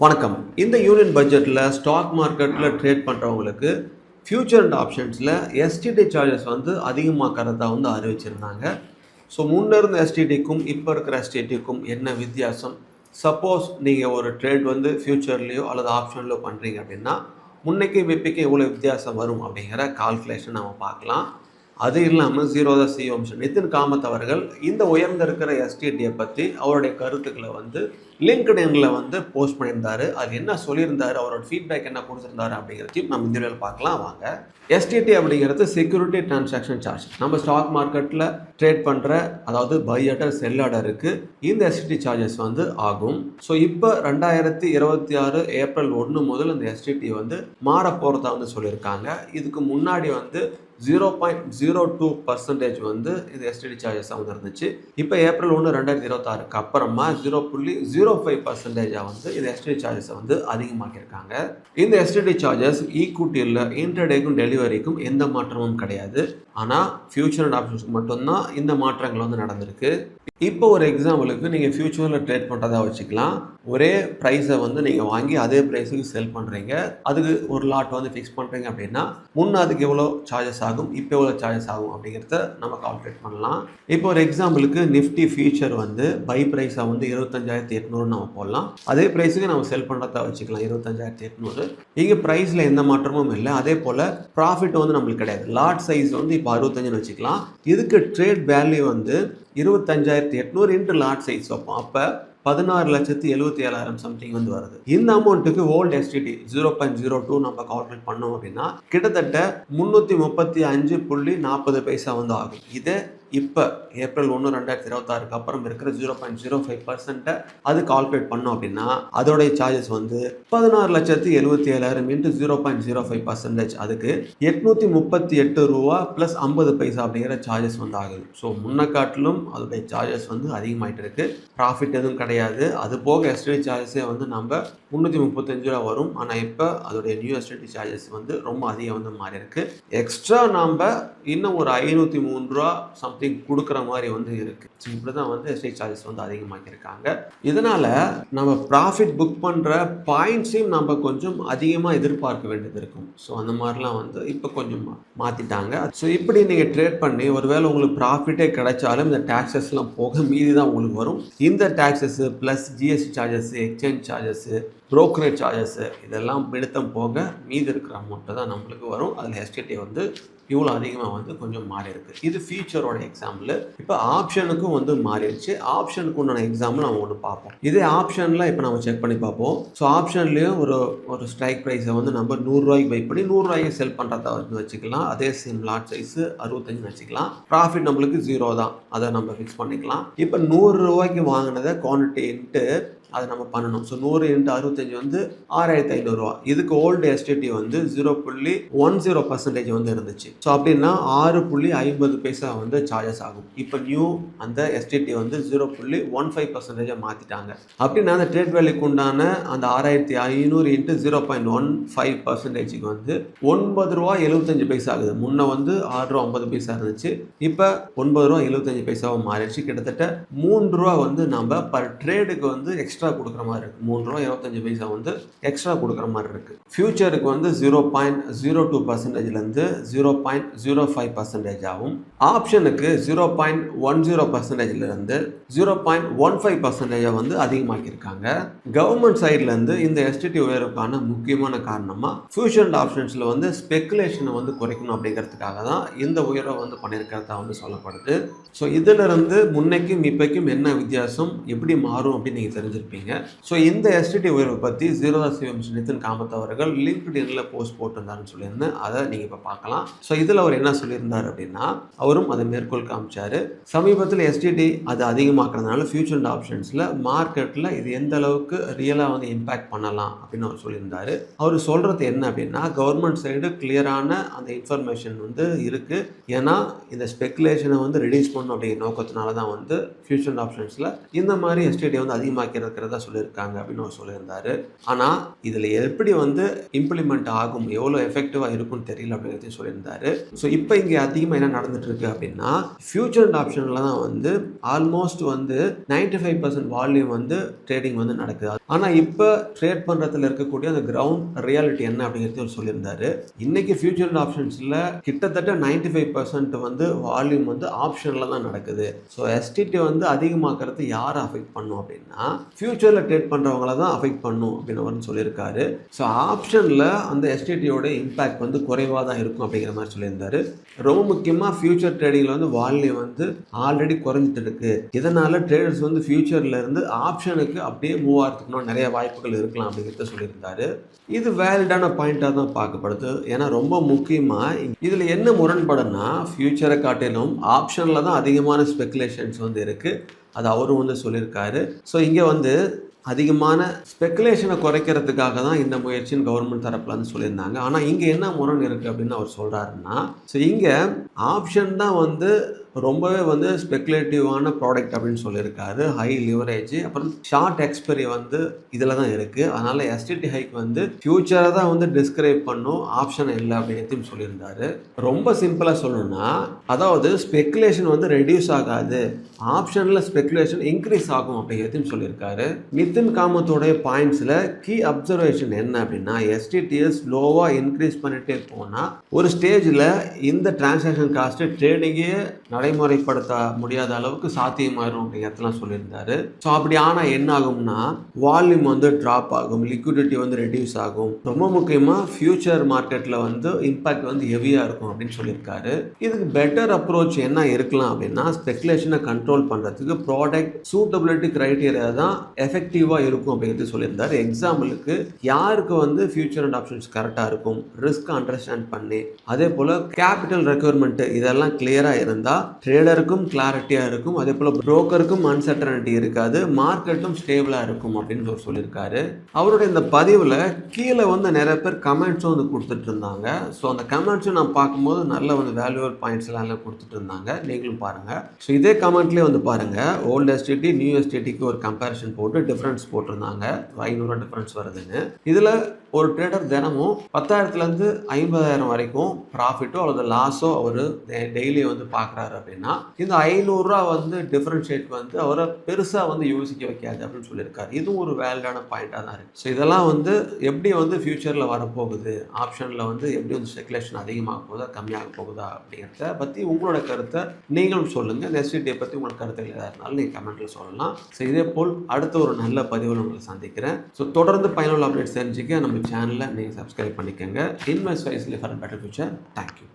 வணக்கம். இந்த யூனியன் பட்ஜெட்ல ஸ்டாக் மார்க்கெட்ல ட்ரேட் பண்றவங்களுக்கு ஃபியூச்சர் அண்ட் ஆப்ஷன்ஸ்ல எஸ்டிடி சார்ஜஸ் வந்து அதிகமாக்கறதா வந்து அறிவிச்சிருந்தாங்க. ஸோ முன்ன இருந்த எஸ்டிடிக்கும் இப்ப இருக்கிற எஸ்டிடிக்கும் என்ன வித்தியாசம்? சப்போஸ் நீங்க ஒரு ட்ரேட் வந்து ஃபியூச்சர்லயோ அல்லது ஆப்ஷன்லயோ பண்றீங்க அப்படின்னா, முன்னைக்கும் இப்பைக்கும் எவ்வளோ வித்தியாசம் வரும் அப்படிங்கிற கால்குலேஷன் நம்ம பார்க்கலாம். அது இல்லாமல் ஜீரோதா சிஇஓ மிஸ்டர் நிதின் காமத் அவர்கள் இந்த உயர்ந்த இருக்கிற எஸ்டிடியை பற்றி அவருடைய கருத்துக்களை வந்து லிங்க்டின்ல வந்து போஸ்ட் பண்ணியிருந்தாரு. அது என்ன சொல்லியிருந்தாரு, அவரோட ஃபீட்பேக் என்ன கொடுத்துருந்தாரு அப்படிங்கிறதையும் நம்ம இந்த வீடியோவில் பார்க்கலாம் வாங்க. எஸ்டிடி அப்படிங்கிறது செக்யூரிட்டி டிரான்சாக்ஷன் சார்ஜ். நம்ம ஸ்டாக் மார்க்கெட்டில் ட்ரேட் பண்ணுற, அதாவது பை ஆர்டர் செல் ஆர்டருக்கு இந்த எஸ்டிடி சார்ஜஸ் வந்து ஆகும். ஸோ இப்போ 2026 ஏப்ரல் 1 முதல் இந்த எஸ்டிடி வந்து மாற போகிறதா வந்து சொல்லியிருக்காங்க. இதுக்கு முன்னாடி வந்து 0.02% வந்து இந்த எஸ்டிடி சார்ஜஸ் வந்து இருந்துச்சு. இப்போ ஏப்ரல் 1 2026க்கு அப்புறமா 0.05% வந்து இந்த எஸ்டிடி சார்ஜஸ் வந்து அதிகமாக்கியிருக்காங்க. இந்த எஸ்டிடி சார்ஜஸ் ஈக்விட்டியில் இன்டர்டேக்கும் டெலிவரிக்கும் எந்த மாற்றமும் கிடையாது. ஆனால் ஃபியூச்சர் அண்ட் ஆப்ஷன்ஸ்க்கு மட்டும்தான் இந்த மாற்றங்கள் வந்து நடந்திருக்கு. இப்போ ஒரு எக்ஸாம்பிளுக்கு நீங்கள் ஃபியூச்சரில் ட்ரேட் பண்ணுறதா வச்சுக்கலாம். ஒரே ப்ரைஸை வந்து நீங்கள் வாங்கி அதே ப்ரைஸுக்கு செல் பண்ணுறீங்க. அதுக்கு ஒரு லாட் வந்து ஃபிக்ஸ் பண்ணுறீங்க அப்படின்னா முன்னே அதுக்கு எவ்வளோ சார்ஜஸ் ஆகும், இப்போ எவ்வளோ சார்ஜஸ் ஆகும் அப்படிங்கிறத நம்ம கால்குலேட் பண்ணலாம். இப்போ ஒரு எக்ஸாம்பிளுக்கு நிஃப்டி ஃபியூச்சர் வந்து பை ப்ரைஸை வந்து 25,800 நம்ம போடலாம். அதே ப்ரைஸுக்கு நம்ம செல் பண்ணுறதா வச்சுக்கலாம் 25,800. இங்கே ப்ரைஸில் எந்த மாற்றமும் இல்லை. அதே போல் ப்ராஃபிட் வந்து நம்மளுக்கு கிடையாது. லாட் சைஸ் வந்து இப்போ 65ன்னு வச்சுக்கலாம். இதுக்கு ட்ரேட் வேல்யூ வந்து 25,800 இன்ட்டு லாட் சைஸ் வைப்போம். அப்போ 16,77,000 சம்திங் வந்து வருது. இந்த அமௌண்ட்டுக்கு ஓல்டு எஸ்டிடி 0.02 நம்ம கால்குலேட் பண்ணோம் அப்படின்னா கிட்டத்தட்ட 335.40 வந்து ஆகும். இதே இப்போ ஏப்ரல் 1 2026க்கு அப்புறம் இருக்கிற 0.05% அது கால்குலேட் பண்ணோம் அப்படின்னா அதோடைய சார்ஜஸ் வந்து 16,77,000 இன்ட்டு 0.05%, அதுக்கு 838 ரூபா ப்ளஸ் 50 பைசா அப்படிங்கிற சார்ஜஸ் வந்து ஆகுது. ஸோ முன்ன காட்டிலும் அதோடைய சார்ஜஸ் வந்து அதிகமாகிட்டு இருக்கு. ப்ராஃபிட் எதுவும் கிடையாது. அது போக எஸ்டிடி சார்ஜஸே வந்து நம்ம 335 ரூபா வரும். ஆனால் இப்போ அதோடைய நியூ எஸ்டிடி சார்ஜஸ் வந்து ரொம்ப அதிகம் வந்து மாறி இருக்கு. எக்ஸ்ட்ரா நாம் இன்னும் ஒரு 503 ரூபா சம்திங் கொடுக்குற மாதிரி வந்து இருக்கு. ஸோ இப்படி தான் வந்து எஸ்டிடி சார்ஜஸ் வந்து அதிகமாக்கியிருக்காங்க. இதனால நம்ம ப்ராஃபிட் புக் பண்ணுற பாயிண்ட்ஸையும் நம்ம கொஞ்சம் அதிகமாக எதிர்பார்க்க வேண்டியது இருக்கும். ஸோ அந்த மாதிரிலாம் வந்து இப்போ கொஞ்சம் மாற்றிட்டாங்க. ஸோ இப்படி நீங்கள் ட்ரேட் பண்ணி ஒருவேளை உங்களுக்கு ப்ராஃபிட்டே கிடைச்சாலும் இந்த டேக்ஸஸ்லாம் போக மீதி தான் உங்களுக்கு வரும். இந்த taxes plus GST charges, exchange charges, brokerage charges இதெல்லாம் பிடித்தம் போக மீதி இருக்கிற அமௌண்ட்டு தான் நம்மளுக்கு வரும். அதில் எஸ்டிடி வந்து இவ்வளோ அதிகமாக வந்து கொஞ்சம் மாறி இருக்குது. இது ஃபியூச்சரோட எக்ஸாம்பிள். இப்போ ஆப்ஷனுக்கும் வந்து மாறிடுச்சு. ஆப்ஷனுக்கு உண்டான எக்ஸாம்பிள் நம்ம ஒன்று பார்ப்போம். இதே ஆப்ஷனில் இப்போ நம்ம செக் பண்ணி பார்ப்போம். ஸோ ஆப்ஷன்லேயும் ஒரு ஸ்ட்ரைக் ப்ரைஸை வந்து நம்ம 100 ரூபாய்க்கு பை பண்ணி 100 ரூபாய்க்கு செல் பண்ணுறதா வந்து வச்சுக்கலாம். அதே சேம் லாட் சைஸு 65 வச்சுக்கலாம். ப்ராஃபிட் நம்மளுக்கு 0 தான், அதை நம்ம ஃபிக்ஸ் பண்ணிக்கலாம். இப்போ 100 ரூபாய்க்கு வாங்கினதை குவான்டிட்டி இன்ட்டு அதை நம்ம பண்ணணும். ஸோ 100 இன்ட்டு 65 வந்து 6,500 ரூபா. இதுக்கு ஓல்டு எஸ்டிடி வந்து 0.10% வந்து இருந்துச்சு. ஸோ அப்படின்னா 6.50 பைசா வந்து சார்ஜஸ் ஆகும். இப்போ நியூ அந்த எஸ்டிடி வந்து 0.15% மாற்றிட்டாங்க. அப்படின்னா அந்த ட்ரேட் வேல்யூக்கு உண்டான அந்த 6,500 இன்ட்டு 0.15%க்கு வந்து 9 ரூபா 75 பைசா ஆகுது. முன்ன வந்து 6 ரூபா 50 பைசா இருந்துச்சு. இப்போ 9 ரூபா 75 பைசாவும் மாறிடுச்சு. கிட்டத்தட்ட 3 ரூபா வந்து நம்ம பர் ட்ரேடுக்கு வந்து எக்ஸ்ட்ரா கொடுக்குற மாதிரி இருக்கு. 3 ரூபா 25 பைசா வந்து எக்ஸ்ட்ரா கொடுக்குற மாதிரி இருக்கு. ஃபியூச்சருக்கு வந்து 0.02%லேருந்து 0.05% ஆகும். ஆப்ஷனுக்கு 0.10%லேருந்து 0.15% வந்து அதிகமாக்கியிருக்காங்க. கவர்மெண்ட் சைட்லேருந்து இந்த எஸ்டிடி உயர்வுக்கான முக்கியமான காரணமாக ஃபியூச்சர் அண்ட் ஆப்ஷன்ஸில் வந்து ஸ்பெகுலேஷனை வந்து குறைக்கணும் அப்படிங்கிறதுக்காக தான் இந்த உயர்வை வந்து பண்ணியிருக்கிறதா வந்து சொல்லப்படுது. ஸோ இதிலிருந்து முன்னைக்கும் இப்பைக்கும் என்ன வித்தியாசம், எப்படி மாறும் அப்படின்னு நீங்கள் தெரிஞ்சிருப்பீங்க. ஸோ இந்த எஸ்டிடி உயர்வை பற்றி ஜீரோதா சிஇஓ மிஸ்டர் நிதின் காமத் அவர்கள் லிங்க்டின்ல போஸ்ட் போட்டிருந்தாருன்னு சொல்லியிருந்தேன். அதை நீங்கள் இப்போ பார்க்கலாம். ஸோ இதில் அவர் என்ன சொல்லியிருந்தார் அப்படின்னா, அவரும் அதை மேற்கோள் காமிச்சாரு. சமீபத்தில் எஸ்டிடி அது அதிகமாக்குறதுனால ஃபியூச்சர் அண்ட் ஆப்ஷன்ஸில் மார்க்கெட்டில் இது எந்த அளவுக்கு ரியலாக வந்து இம்பாக்ட் பண்ணலாம் அப்படின்னு அவர் சொல்லியிருந்தாரு. அவர் சொல்கிறது என்ன அப்படின்னா, கவர்மெண்ட் சைடு கிளியரான அந்த இன்ஃபர்மேஷன் வந்து இருக்குது. ஏன்னா இந்த ஸ்பெகுலேஷனை வந்து ரெடியூஸ் பண்ணணும் அப்படிங்கிற நோக்கத்தினால தான் வந்து ஃபியூச்சர் அண்ட் ஆப்ஷன்ஸில் இந்த மாதிரி எஸ்டிடி வந்து அதிகமாக்கிறதுக்கு இருக்கிறதா சொல்லியிருக்காங்க அப்படின்னு அவர் சொல்லியிருந்தாரு. ஆனால் இதில் எப்படி வந்து இம்ப்ளிமெண்ட் ஆகும், எவ்வளோ எஃபெக்டிவாக இருக்கும்னு தெரியல அப்படிங்கிறதையும் சொல்லியிருந்தாரு. ஸோ இப்போ இங்கே அதிகமாக என்ன நடந்துட்டு இருக்கு அப்படின்னா, ஃபியூச்சர் அண்ட் ஆப்ஷனில் தான் வந்து ஆல்மோஸ்ட் வந்து 95% வால்யூம் வந்து ட்ரேடிங் வந்து நடக்குது. ஆனால் இப்போ ட்ரேட் பண்ணுறதுல இருக்கக்கூடிய அந்த கிரவுண்ட் ரியாலிட்டி என்ன அப்படிங்கிறதையும் அவர் சொல்லியிருந்தாரு. இன்னைக்கு ஃபியூச்சர் அண்ட் ஆப்ஷன்ஸில் கிட்டத்தட்ட 95% வந்து வால்யூம் வந்து ஆப்ஷனில் தான் நடக்குது. ஸோ எஸ்டிடி வந்து அதிகமாக்குறது யாரை அஃபெக்ட் பண்ணும் அப்படின்னா, ஃபியூச்சரில் ட்ரேட் பண்ணுறவங்கள தான் அஃபெக்ட் பண்ணும் அப்படின்னு அவர் சொல்லியிருக்காரு. ஸோ ஆப்ஷனில் அந்த எஸ்டிடியோட இம்பேக்ட் வந்து குறைவாக தான் இருக்கும் அப்படிங்கிற மாதிரி சொல்லியிருந்தாரு. ரொம்ப முக்கியமாக ஃபியூச்சர் ட்ரேடிங்கில் வந்து வால்யூம் வந்து ஆல்ரெடி குறைஞ்சிட்டு இருக்கு. இதனால ட்ரேடர்ஸ் வந்து ஃபியூச்சர்ல இருந்து ஆப்ஷனுக்கு அப்படியே மூவ் ஆகிறதுக்கு நிறைய வாய்ப்புகள் இருக்கலாம் அப்படிங்கிறத சொல்லியிருந்தாரு. இது வேலிடான பாயிண்டாக தான் பார்க்கப்படுது. ஏன்னா ரொம்ப முக்கியமாக இதில் என்ன முரண்படுன்னா, ஃபியூச்சரை காட்டிலும் ஆப்ஷனில் தான் அதிகமான ஸ்பெகுலேஷன்ஸ் வந்து இருக்குது. அது அவரும் வந்து சொல்லியிருக்காரு. ஸோ இங்கே வந்து அதிகமான ஸ்பெகுலேஷனை குறைக்கிறதுக்காக தான் இந்த முயற்சின்னு கவர்மெண்ட் தரப்புல வந்து சொல்லியிருந்தாங்க. ஆனால் இங்கே என்ன முரண் இருக்குது அப்படின்னு அவர் சொல்கிறாருன்னா, ஸோ இங்கே ஆப்ஷன் தான் வந்து ரொம்பவே வந்து ஸ்பெகுலேட்டிவான ப்ராடக்ட் அப்படின்னு சொல்லியிருக்காரு. ஹை லிவரேஜ், அப்புறம் ஷார்ட் எக்ஸ்பெரி வந்து இதில் தான் இருக்குது. அதனால் எஸ்டிடி ஹைக் வந்து ஃபியூச்சரை தான் வந்து டிஸ்கிரைப் பண்ணும், ஆப்ஷன் இல்லை அப்படிங்கிறதையும் சொல்லியிருந்தாரு. ரொம்ப சிம்பிளாக சொல்லணும்னா, அதாவது ஸ்பெகுலேஷன் வந்து ரெடியூஸ் ஆகாது, ஆப்ஷனில் ஸ்பெகுலேஷன் இன்க்ரீஸ் ஆகும் அப்படிங்கிறதையும் சொல்லியிருக்காரு. நிதின் காமத்தோடைய பாயிண்ட்ஸில் கீ அப்சர்வேஷன் என்ன அப்படின்னா, எஸ்டிடிஎஸ் ஸ்லோவாக இன்க்ரீஸ் பண்ணிகிட்டே போனால் ஒரு ஸ்டேஜில் இந்த டிரான்சாக்ஷன் காஸ்ட்டு ட்ரேடிங்கே நடைமுறைப்படுத்த முடியாத அளவுக்கு சாத்தியமாயிரும் அப்படிங்கிறதுலாம் சொல்லியிருந்தாரு. ஸோ அப்படி ஆனால் என்ன ஆகும்னா, வால்யூம் வந்து ட்ராப் ஆகும், லிக்விடிட்டி வந்து ரெடியூஸ் ஆகும். ரொம்ப முக்கியமாக ஃபியூச்சர் மார்க்கெட்டில் வந்து இம்பாக்ட் வந்து ஹெவியாக இருக்கும் அப்படின்னு சொல்லியிருக்காரு. இதுக்கு பெட்டர் அப்ரோச் என்ன இருக்கலாம் அப்படின்னா, ஸ்பெகுலேஷனை கண்ட்ரோல் பண்ணுறதுக்கு ப்ராடக்ட் சூட்டபிலிட்டி கிரைட்டீரியா தான் எஃபெக்டிவாக இருக்கும் அப்படிங்கிறது சொல்லியிருந்தாரு. எக்ஸாம்பிளுக்கு யாருக்கு வந்து ஃபியூச்சர் அண்ட் ஆப்ஷன்ஸ் கரெக்டாக இருக்கும், ரிஸ்க் அண்டர்ஸ்டாண்ட் பண்ணி, அதே போல் கேபிட்டல் ரெக்யர்மெண்ட் இதெல்லாம் கிளியராக இருந்தால் ட்ரேடருக்கும் கிளாரிட்டியாக இருக்கும், அதே போல் புரோக்கருக்கும் அன்சர்டனிட்டி இருக்காது, மார்க்கெட்டும் ஸ்டேபிளாக இருக்கும் அப்படின்னு சொல்லியிருக்காரு. அவருடைய இந்த பதிவில் கீழே வந்து நிறைய பேர் கமெண்ட்ஸும் வந்து கொடுத்துட்டு இருந்தாங்க. ஸோ அந்த கமெண்ட்ஸும் நான் பார்க்கும்போது நல்ல வந்து வேல்யூவல் பாயிண்ட்ஸ்லாம் எல்லாம் கொடுத்துட்டு இருந்தாங்க. நீங்களும் பாருங்கள். ஸோ இதே கமெண்ட்லேயே வந்து பாருங்கள், ஓல்டு எஸ்டிடி நியூ எஸ்டிடிக்கு ஒரு கம்பேரிஷன் போட்டு டிஃப்ரென்ஸ் போட்டிருந்தாங்க, 500 டிஃப்ரென்ஸ் வருதுன்னு. இதில் ஒரு ட்ரேடர் தினமும் 10,000லேருந்து 50,000 வரைக்கும் ப்ராஃபிட்டோ அல்லது லாஸோ அவர் டெய்லி வந்து பார்க்குறாரு அப்படின்னா, இந்த 500 வந்து டிஃப்ரென்ஷியேட் வந்து அவரை பெருசாக வந்து யோசிக்க வைக்காது அப்படின்னு சொல்லியிருக்காரு. இதுவும் ஒரு வேலிடான பாயிண்டாக தான் இருக்குது. ஸோ இதெல்லாம் வந்து எப்படி வந்து ஃபியூச்சரில் வரப்போகுது, ஆப்ஷனில் வந்து எப்படி வந்து ஸ்பெகுலேஷன் அதிகமாக போகுதா கம்மியாக போகுதா அப்படிங்கிறத பற்றி உங்களோட கருத்தை நீங்களும் சொல்லுங்கள். இந்த எஸ்டிடியை பற்றி உங்களோட கருத்துக்கள் எதாக இருந்தாலும் நீங்கள் கமெண்ட்டில் சொல்லலாம். ஸோ இதே போல் அடுத்த ஒரு நல்ல பதிவில் உங்களை சந்திக்கிறேன். ஸோ தொடர்ந்து பயனுள்ள அப்டேட்ஸ் தெரிஞ்சுக்க நம்ம சேனலை நீங்கள் சப்ஸ்கிரைப் பண்ணிக்கோங்க. Invest wisely for better future. Thank you.